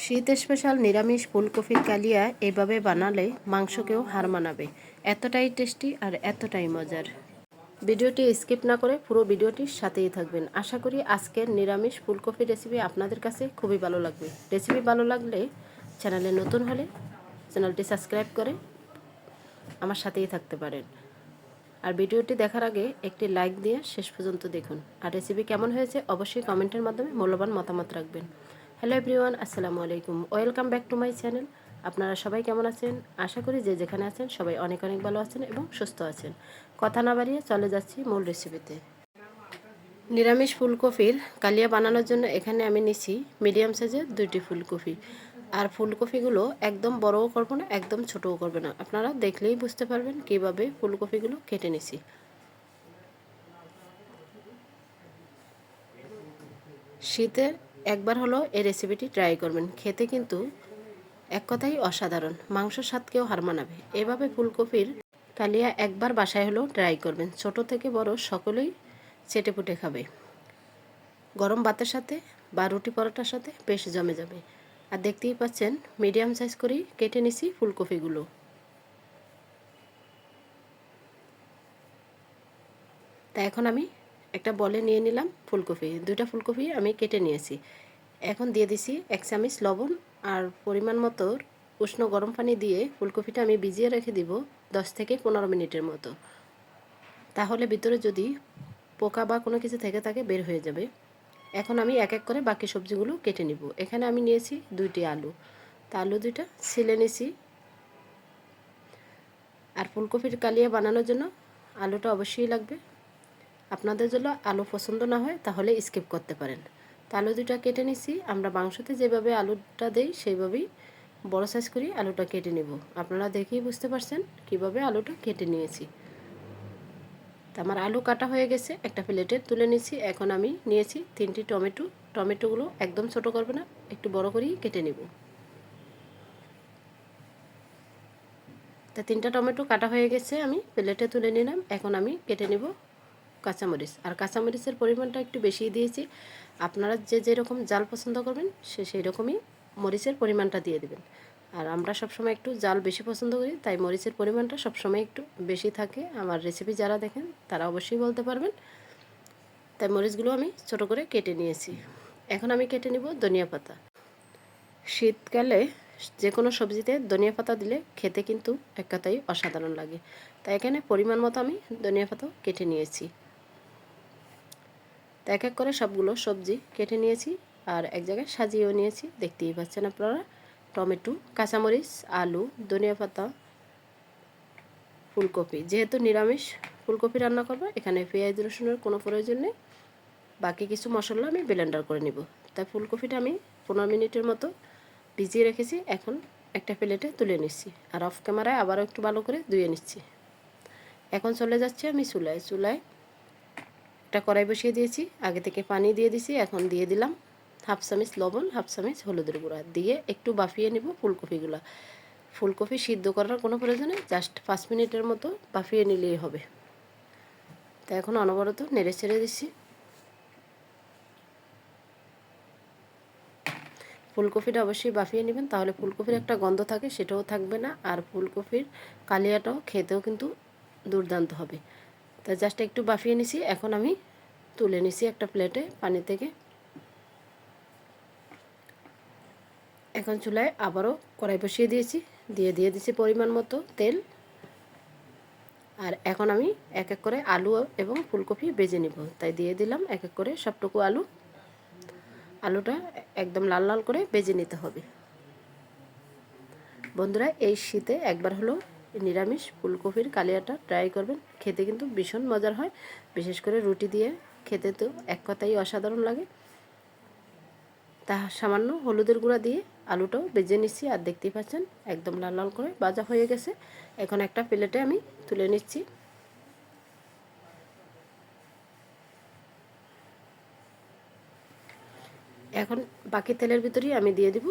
শীত স্পেশাল নিরামিষ ফুলকপির কালিয়া এভাবে বানালে মাংসকেও হার মানাবে। এতটাই টেস্টি আর এতটাই মজার। ভিডিওটি স্কিপ না করে পুরো ভিডিওটির সাথেই থাকবেন। আশা করি আজকের নিরামিষ ফুলকপির রেসিপি আপনাদের কাছে খুবই ভালো লাগবে। রেসিপি ভালো লাগলে চ্যানেলে নতুন হলে চ্যানেলটি সাবস্ক্রাইব করে আমার সাথেই থাকতে পারেন। আর ভিডিওটি দেখার আগে একটি লাইক দিয়ে শেষ পর্যন্ত দেখুন। আর রেসিপি কেমন হয়েছে অবশ্যই কমেন্টের মাধ্যমে মূল্যবান মতামত রাখবেন। হ্যালো এভরিওয়ান, আসসালামু আলাইকুম, welcome back to my channel. আপনারা সবাই কেমন আছেন? আশা করি যে যেখানে আছেন সবাই অনেক অনেক ভালো আছেন এবং সুস্থ আছেন। কথা না বাড়িয়ে চলে যাচ্ছি মূল রেসিপিতে। নিরামিষ ফুলকপির কালিয়া বানানোর জন্য এখানে আমি নিছি মিডিয়াম সাইজের 2টি ফুলকপি। আর ফুলকপিগুলো একদম বড়ও করবো না, একদম ছোটও করবে না। আপনারা দেখলেই বুঝতে পারবেন কীভাবে ফুলকপিগুলো কেটে নিছি। শীতে একবার হলো এই রেসিপিটি ট্রাই করবেন, খেতে কিন্তু এক কথাই অসাধারণ, মাংস স্বাদকেও হার মানাবে। এভাবে ফুলকপির কালিয়া একবার বাসায় হলেও ট্রাই করবেন। ছোট থেকে বড় সকলেই চেটেপুটে খাবে। গরম ভাতের সাথে বা রুটি পরোটার সাথে বেশ জমে যাবে। আর দেখতেই পাচ্ছেন মিডিয়াম সাইজ করেই কেটে নিছি ফুলকপিগুলো। তা এখন আমি একটা বলে নিয়ে নিলাম ফুলকপি। 2টা ফুলকপি আমি কেটে নিয়েছি। এখন দিয়ে দিছি 1 চামচ লবণ আর পরিমাণ মতো উষ্ণ গরম পানি দিয়ে ফুলকপিটা আমি ভিজিয়ে রেখে দিব 10 থেকে 15 মিনিটের মতো। তাহলে ভিতরে যদি পোকা বা কোনো কিছু থেকে থাকে বের হয়ে যাবে। এখন আমি এক এক করে বাকি সবজিগুলো কেটে নিব। এখানে আমি নিয়েছি 2টি আলু। তা আলু 2টা ছিলে নিছি। আর ফুলকপির কালিয়া বানানোর জন্য আলুটা অবশ্যই লাগবে। আপনাদের যদি আলু পছন্দ না হয় তাহলে স্কিপ করতে পারেন। তা আলু 2টা কেটে নিছি। আমরা মাংসতে যেভাবে আলুটা দেই সেইভাবেই বড় সাইজ করে আলুটা কেটে নেব। আপনারা দেখেই বুঝতে পারছেন কিভাবে আলুটা কেটে নিয়েছি। তা আমার আলু কাটা হয়ে গেছে, একটা প্লেটে তুলে নিয়েছি। এখন আমি নিয়েছি 3টি টমেটো। টমেটোগুলো একদম ছোট করবে না, একটু বড় করেই কেটে নেব। তা 3টা টমেটো কাটা হয়ে গেছে, আমি প্লেটে তুলে নিলাম। এখন আমি কেটে নেব কাঁচামরিচ। আর কাঁচামরিচের পরিমাণটা একটু বেশিই দিয়েছি। আপনারা যে যেরকম জাল পছন্দ করবেন সেই রকমই মরিচের পরিমাণটা দিয়ে দেবেন। আর আমরা সবসময় একটু জাল বেশি পছন্দ করি, তাই মরিচের পরিমাণটা সবসময় একটু বেশি থাকে। আমার রেসিপি যারা দেখেন তারা অবশ্যই বলতে পারবেন। তাই মরিচগুলো আমি ছোট করে কেটে নিয়েছি। এখন আমি কেটে নিব ধনিয়া পাতা। শীতকালে যে কোনো সবজিতে ধনিয়া পাতা দিলে খেতে কিন্তু এক কথাই অসাধারণ লাগে। তাই এখানে পরিমাণ মতো আমি ধনিয়া পাতাও কেটে নিয়েছি। তো এক এক করে সবগুলো সবজি কেটে নিয়েছি আর এক জায়গায় সাজিয়েও নিয়েছি। দেখতেই পাচ্ছেন আপনারা টমেটো, কাঁচামরিচ, আলু, ধনিয়া পাতা, ফুলকপি। যেহেতু নিরামিষ ফুলকপি রান্না করব, এখানে পেঁয়াজ রসুনের কোনো প্রয়োজন নেই। বাকি কিছু মশলা আমি ব্লেন্ডার করে নিব। তাই ফুলকপিটা আমি 15 মিনিটের মতো ভিজিয়ে রেখেছি। এখন একটা প্লেটে তুলে নিচ্ছি আর অফ ক্যামেরায় আবারও একটু ভালো করে ধুয়ে নিচ্ছি। এখন চলে যাচ্ছি আমি চুলায় একটা কড়াই বসিয়ে দিয়েছি। আগে থেকে পানি দিয়ে দিছি। এখন দিয়ে দিলাম 1/2 চামচ লবণ, 1/2 চামচ হলুদের গুঁড়া দিয়ে একটু বাফিয়ে নিব ফুলকপিগুলো। ফুলকপি সিদ্ধ করার কোনো প্রয়োজন নেই, জাস্ট 5 মিনিটের মতো বাফিয়ে নিলেই হবে। তো এখন অনবরত নেড়ে ছেড়ে দিচ্ছি। ফুলকপিটা অবশ্যই বাফিয়ে নেবেন, তাহলে ফুলকপির একটা গন্ধ থাকে সেটাও থাকবে না। আর ফুলকপির কালিয়াটাও খেতেও কিন্তু দুর্দান্ত হবে। তা জাস্ট একটু বাফিয়ে নিছি। এখন আমি তুলে নিছি একটা প্লেটে পানি থেকে। এখন চুলায় আবারও কড়াই বসিয়ে দিয়েছি, দিয়ে দিয়েছি পরিমাণ মতো তেল। আর এখন আমি এক এক করে আলু এবং ফুলকপি ভেজে নিব। তাই দিয়ে দিলাম এক এক করে সবটুকু আলু। আলুটা একদম লাল লাল করে ভেজে নিতে হবে। বন্ধুরা, এই শীতে একবার হলো নিরামিষ ফুলকপির কালিয়াটা ট্রাই করবেন, খেতে কিন্তু ভীষণ মজার হয়। বিশেষ করে রুটি দিয়ে খেতে তো এক কথাই অসাধারণ লাগে। তা সামান্য হলুদের গুঁড়া দিয়ে আলুটাও ভেজে নিচ্ছি। আর দেখতেই পাচ্ছেন একদম লাল লাল করে ভাজা হয়ে গেছে। এখন একটা প্লেটে আমি তুলে নিচ্ছি। এখন বাকি তেলের ভিতরেই আমি দিয়ে দিব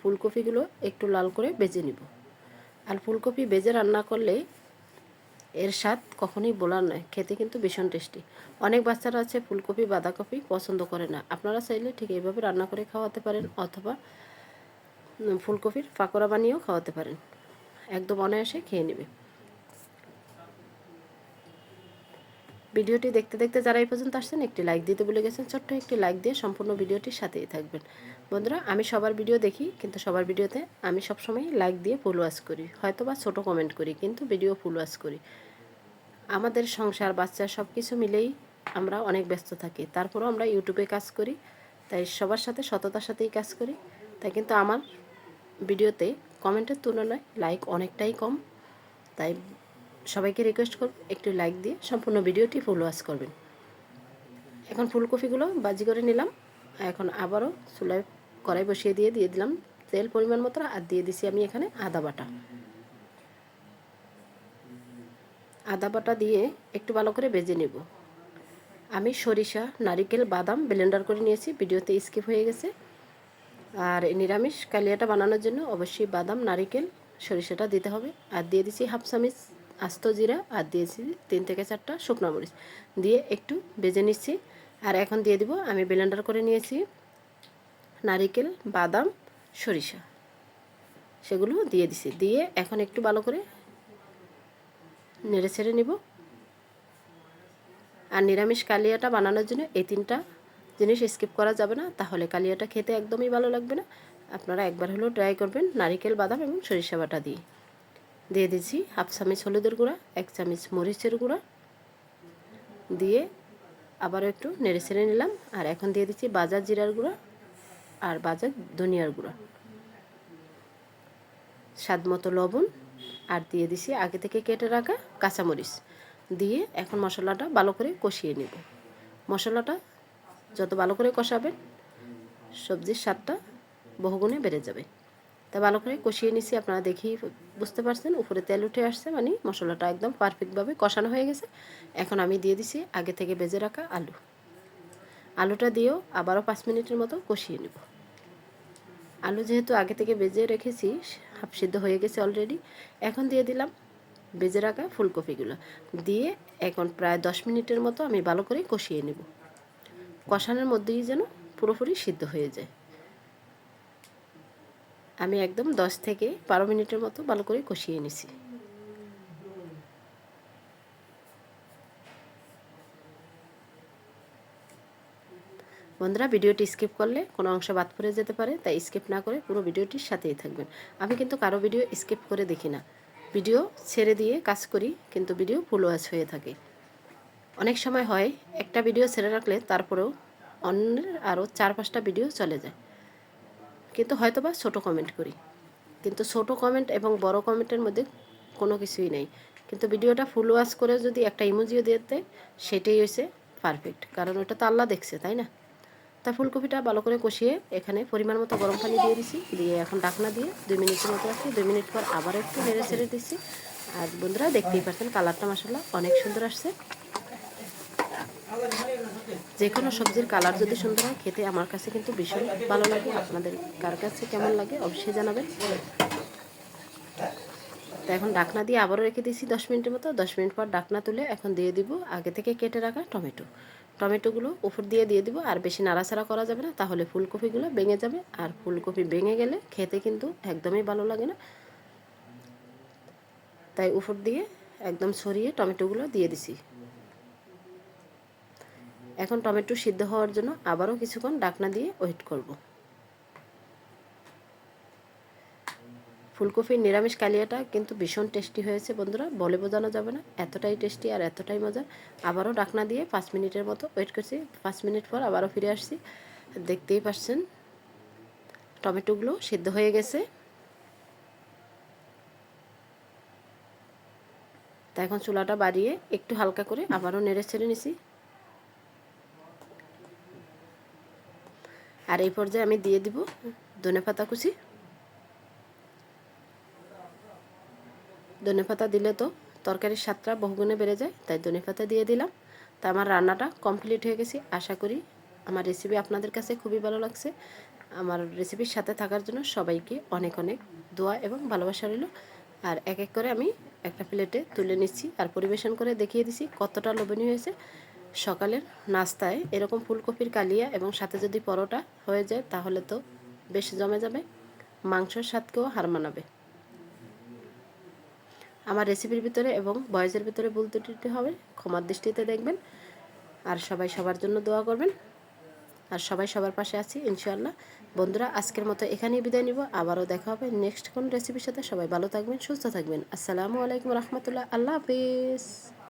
ফুলকপিগুলো একটু লাল করে ভেজে নিব। আর ফুলকপি ভেজে রান্না করলে এর স্বাদ কখনোই বলার নয়, খেতে কিন্তু ভীষণ টেস্টি। অনেক বাচ্চারা আছে ফুলকপি বাঁধাকপি পছন্দ করে না, আপনারা চাইলে ঠিক এইভাবে রান্না করে খাওয়াতে পারেন, অথবা ফুলকপির পাকোড়া বানিয়েও খাওয়াতে পারেন, একদম অনায়াসে খেয়ে নেবে। ভিডিওটি দেখতে দেখতে যারা এই পর্যন্ত আসছেন একটি লাইক দিতে ভুলে গেছেন, ছোট্ট একটি লাইক দিয়ে সম্পূর্ণ ভিডিওটির সাথেই থাকবেন। বন্ধুরা, আমি সবার ভিডিও দেখি, কিন্তু সবার ভিডিওতে আমি সবসময় লাইক দিয়ে ফুল ওয়াচ করি, হয়তো বা ছোটো কমেন্ট করি, কিন্তু ভিডিও ফুল ওয়াচ করি। আমাদের সংসার বাচ্চা সব কিছু মিলেই আমরা অনেক ব্যস্ত থাকি, তারপরেও আমরা ইউটিউবে কাজ করি, তাই সবার সাথে সততার সাথেই কাজ করি। তাই কিন্তু আমার ভিডিওতে কমেন্টের তুলনায় লাইক অনেকটাই কম, তাই সবাইকে রিকোয়েস্ট করব একটু লাইক দিয়ে সম্পূর্ণ ভিডিওটি ফুল ওয়াচ করবেন। এখন ফুলকপিগুলো ভাজি করে নিলাম, এখন আবারও চুলায় কড়াই বসিয়ে দিয়ে দিলাম তেল পরিমাণ মতো, আর দিয়ে দিছি আমি এখানে আদা বাটা। আদা বাটা দিয়ে একটু ভালো করে ভেজে নেব। আমি সরিষা নারিকেল বাদাম ব্লেন্ডার করে নিয়েছি, ভিডিওতে স্কিপ হয়ে গেছে। আর নিরামিষ কালিয়াটা বানানোর জন্য অবশ্যই বাদাম নারিকেল সরিষাটা দিতে হবে। আর দিয়ে দিচ্ছি হাফ চামচ আস্ত জিরা, আর দিয়েছি 3 থেকে 4টা শুকনো মরিচ, দিয়ে একটু ভেজে নিচ্ছি। আর এখন দিয়ে দিব আমি ব্লেন্ডার করে নিয়েছি নারিকেল বাদাম সরিষা, সেগুলো দিয়ে দিছি। দিয়ে এখন একটু ভালো করে নেড়ে ছেড়ে নিব। আর নিরামিষ কালিয়াটা বানানোর জন্য এই 3টা জিনিস স্কিপ করা যাবে না, তাহলে কালিয়াটা খেতে একদমই ভালো লাগবে না। আপনারা একবার হলেও ট্রাই করবেন নারিকেল বাদাম এবং সরিষা বাটা দিয়ে। দিয়ে দিচ্ছি হাফ চামচ হলুদের গুঁড়া, 1 চামচ মরিচের গুঁড়া, দিয়ে আবারও একটু নেড়ে ছেড়ে নিলাম। আর এখন দিয়ে দিচ্ছি ভাজা জিরার গুঁড়া আর ভাজা ধনিয়ার গুঁড়া, স্বাদ মতো লবণ, আর দিয়ে দিছি আগে থেকে কেটে রাখা কাঁচামরিচ। দিয়ে এখন মশলাটা ভালো করে কষিয়ে নেব। মশলাটা যত ভালো করে কষাবেন সবজির স্বাদটা বহুগুণে বেড়ে যাবে। তা ভালো করে কষিয়ে নিছি, আপনারা দেখেই বুঝতে পারছেন উপরে তেল উঠে আসছে, মানে মশলাটা একদম পারফেক্টভাবে কষানো হয়ে গেছে। এখন আমি দিয়ে দিছি আগে থেকে ভেজে রাখা আলু। আলুটা দিয়েও আবারও 5 মিনিটের মতো কষিয়ে নেব। আলু যেহেতু আগে থেকে ভেজে রেখেছি, হাফ সিদ্ধ হয়ে গেছে অলরেডি। এখন দিয়ে দিলাম ভেজে রাখা ফুলকপিগুলো, দিয়ে এখন প্রায় 10 মিনিটের মতো আমি ভালো করে কষিয়ে নেব। কষানোর মধ্যেই যেন পুরোপুরি সিদ্ধ হয়ে যায়। আমি একদম 10 থেকে 12 মিনিটের মতো ভালো করে কষিয়ে নিছি। বন্ধুরা, ভিডিওটি স্কিপ করলে কোনো অংশ বাদ পড়ে যেতে পারে, তাই স্কিপ না করে পুরো ভিডিওটির সাথেই থাকবেন। আমি কিন্তু কারো ভিডিও স্কিপ করে দেখি না, ভিডিও ছেড়ে দিয়ে কাজ করি, কিন্তু ভিডিও ফুল ওয়াচ হয়ে থাকে। অনেক সময় হয় একটা ভিডিও ছেড়ে রাখলে তারপরেও অন্যের আরও 4-5টা ভিডিও চলে যায়, কিন্তু হয়তোবা ছোটো কমেন্ট করি, কিন্তু ছোটো কমেন্ট এবং বড় কমেন্টের মধ্যে কোনো কিছুই নেই। কিন্তু ভিডিওটা ফুল ওয়াচ করে যদি একটা ইমোজিও দিয়ে দেয়, সেটাই হয়েছে পারফেক্ট, কারণ ওটা তো আল্লাহ দেখছে, তাই না? তা ফুলকপিটা ভালো করে কষিয়ে এখানে পরিমাণ মতো গরম পানি দিয়ে দিছি, দিয়ে এখন ঢাকনা দিয়ে 2 মিনিটের মতো রাখছি। 2 মিনিট পর আবার একটু নেড়ে ছেড়ে দিচ্ছি। আর বন্ধুরা, দেখতেই পাচ্ছেন কালারটা মাশাআল্লাহ অনেক সুন্দর আসছে। যে কোনো সবজির কালার যদি সুন্দর হয় খেতে আমার কাছে কিন্তু ভীষণ ভালো লাগে। আপনাদের কার কাছে কেমন লাগে অবশ্যই জানাবেন। তো এখন ঢাকনা দিয়ে আবারও রেখে দিয়েছি 10 মিনিটের মতো। 10 মিনিট পর ঢাকনা তুলে এখন দিয়ে দিব আগে থেকে কেটে রাখা টমেটোগুলো উপর দিয়ে দিব। আর বেশি নাড়াচাড়া করা যাবে না, তাহলে ফুলকপিগুলো ভেঙে যাবে, আর ফুলকপি ভেঙে গেলে খেতে কিন্তু একদমই ভালো লাগে না। তাই উপর দিয়ে একদম ছড়িয়ে টমেটোগুলো দিয়ে দিছি। এখন টমেটো সিদ্ধ হওয়ার জন্য আবারও কিছুক্ষণ ঢাকনা দিয়ে ওয়েট করব। ফুলকপির নিরামিষ কালিয়াটা কিন্তু ভীষণ টেস্টি হয়েছে বন্ধুরা, বলে বোঝানো যাবে না, এতটাই টেস্টি আর এতটাই মজা। আবারও ঢাকনা দিয়ে 5 মিনিটের মতো ওয়েট করছি। 5 মিনিট পর আবারও ফিরে আসছি। দেখতেই পাচ্ছেন টমেটোগুলো সিদ্ধ হয়ে গেছে। তা এখন চুলাটা বাড়িয়ে একটু হালকা করে আবারও নেড়ে ছেড়ে নিছি। আর এই পর্যায়ে আমি দিয়ে দিব ধনেপাতা কুচি। ধনেপাতা দিলে তো তরকারির স্বাদটা বহুগুণে বেড়ে যায়, তাই ধনেপাতা দিয়ে দিলাম। তা আমার রান্নাটা কমপ্লিট হয়ে গেছে। আশা করি আমার রেসিপি আপনাদের কাছে খুবই ভালো লাগছে। আমার রেসিপির সাথে থাকার জন্য সবাইকে অনেক অনেক দোয়া এবং ভালোবাসা রইল। আর এক এক করে আমি একটা প্লেটে তুলে নিচ্ছি আর পরিবেশন করে দেখিয়ে দিচ্ছি কতটা লোভনীয় হয়েছে। সকালের নাস্তায় এরকম ফুলকপির কালিয়া এবং সাথে যদি পরোটা হয়ে যায় তাহলে তো বেশ জমে যাবে, মাংসর স্বাদকেও হার মানাবে। আমার রেসিপির ভিতরে এবং ভয়েসের ভিতরে ভুল ত্রুটি হবে, ক্ষমার দৃষ্টিতে দেখবেন। আর সবাই সবার জন্য দোয়া করবেন, আর সবাই সবার পাশে আছি ইনশাআল্লাহ। বন্ধুরা, আজকের মতো এখানেই বিদায় নিব। আবারও দেখা হবে নেক্সট কোন রেসিপির সাথে। সবাই ভালো থাকবেন, সুস্থ থাকবেন। আসসালামু আলাইকুম রহমতুল্লাহ। আল্লাহ হাফিজ।